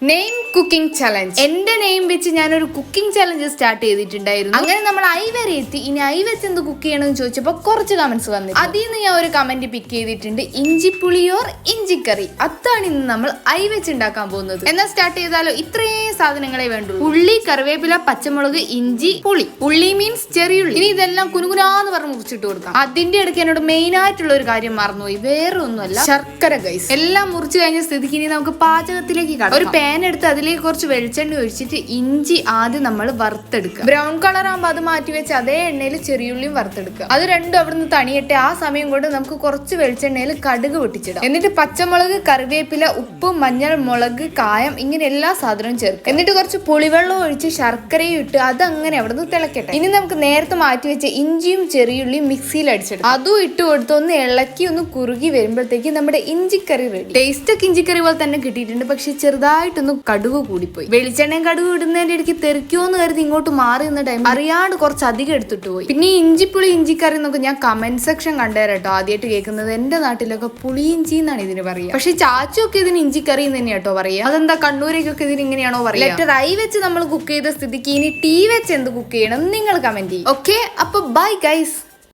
Name cooking challenge. എന്റെ name വെച്ച് ഞാനൊരു കുക്കിംഗ് ചലഞ്ച് സ്റ്റാർട്ട് ചെയ്തിട്ടുണ്ടായിരുന്നു. അങ്ങനെ നമ്മൾ ഐ വരെ എത്തി. ഇനി ഐ വെച്ച് എന്ത് കുക്ക് ചെയ്യണമെന്ന് ചോദിച്ചപ്പോൾ കുറച്ച് കമന്റ്സ് വന്നു. അതിൽ നിന്ന് ഞാൻ ഒരു കമന്റ് പിക്ക് ചെയ്തിട്ടുണ്ട്. ഇഞ്ചിപ്പുളിയോർ ഇഞ്ചിക്കറി. അതാണ് ഇന്ന് നമ്മൾ ഐ വെച്ച് ഉണ്ടാക്കാൻ പോകുന്നത്. എന്നാൽ സ്റ്റാർട്ട് ചെയ്താലോ? ഇത്രയും സാധനങ്ങളെ വേണ്ടുള്ളൂ. ഉള്ളി, കറിവേപ്പില, പച്ചമുളക്, ഇഞ്ചി, പുളി. ഉള്ളി മീൻസ് ചെറിയുള്ളി. ഇനി ഇതെല്ലാം കുനുകുനാന്ന് പറഞ്ഞ് മുറിച്ചിട്ട് കൊടുക്കാം. അതിന്റെ ഇടയ്ക്ക് എന്നോട് മെയിൻ ആയിട്ടുള്ള ഒരു കാര്യം മറന്നുപോയി. വേറെ ഒന്നുമല്ല, ശർക്കര ഗൈസ്. എല്ലാം മുറിച്ച് കഴിഞ്ഞ സ്ഥിതിക്ക് ഇനി നമുക്ക് പാചകത്തിലേക്ക് കടക്കാം. ഒരു പാൻ എടുത്ത് അതിലേക്ക് കുറച്ച് വെളിച്ചെണ്ണ ഒഴിച്ചിട്ട് ഇഞ്ചി ആദ്യം നമ്മൾ വറുത്തെടുക്കുക. ബ്രൗൺ കളർ ആകുമ്പോൾ അത് മാറ്റി വെച്ച് അതേ എണ്ണയിൽ ചെറിയുള്ളിയും വറുത്തെടുക്കുക. അത് രണ്ടും അവിടുന്ന് തണിയട്ടെ. ആ സമയം കൊണ്ട് നമുക്ക് കുറച്ച് വെളിച്ചെണ്ണയിൽ കടുക് പൊട്ടിച്ചിടാം. എന്നിട്ട് പച്ചമുളക്, കറിവേപ്പില, ഉപ്പ്, മഞ്ഞൾ, മുളക്, കായം ഇങ്ങനെ എല്ലാ സാധനവും ചേർക്കുക. എന്നിട്ട് കുറച്ച് പുളിവെള്ളം ഒഴിച്ച് ശർക്കരയും ഇട്ട് അതങ്ങനെ അവിടുന്ന് തിളക്കട്ടെ. ഇനി നമുക്ക് നേരത്തെ മാറ്റി വെച്ച ഇഞ്ചിയും ചെറിയുള്ളിയും മിക്സിയിൽ അടിച്ചെടുക്കും. അതും ഇട്ട് കൊടുത്ത് ഒന്ന് ഇളക്കി ഒന്ന് കുറുകി വരുമ്പോഴത്തേക്ക് നമ്മുടെ ഇഞ്ചിക്കറി റെഡി. ടേസ്റ്റ് ഒക്കെ ഇഞ്ചിക്കറി പോലെ തന്നെ കിട്ടിയിട്ടുണ്ട്. പക്ഷെ ചെറുതായിട്ടൊന്ന് കടുക് കൂടിപ്പോയി. വെളിച്ചെണ്ണയും കടുക് ഇടുന്നതിന്റെ ഇടയ്ക്ക് തെറിക്കുമോന്ന് കരുതി ഇങ്ങോട്ട് മാറി നിന്ന ടൈം അറിയാണ്ട് കുറച്ച് അധികം എടുത്തിട്ട് പോയി. പിന്നെ ഇഞ്ചിപ്പുളി ഇഞ്ചിക്കറി എന്നൊക്കെ ഞാൻ കമന്റ് സെക്ഷൻ കണ്ടേരട്ടോ. ആദ്യമായിട്ട് കേൾക്കുന്നത്. എന്റെ നാട്ടിലൊക്കെ പുളി ഇഞ്ചി എന്നാണ് ഇതിന് പറയുക. പക്ഷെ ചാച്ചൊക്കെ ഇതിന് ഇഞ്ചിക്കറി എന്ന് തന്നെയാട്ടോ പറയാ. അതെന്താ കണ്ണൂരേക്കൊക്കെ ഇതിന് ഇങ്ങനെയാണോ പറയുക? ലെറ്റർ ഐ വെച്ച് നമ്മൾ കുക്ക് ചെയ്ത സ്ഥിതിക്ക് ഇനി ടീ വെച്ച് എന്ത് കുക്ക് ചെയ്യണം നിങ്ങൾ കമന്റ് ചെയ്യും. ഓക്കെ, അപ്പൊ ബൈ ഗൈസ്.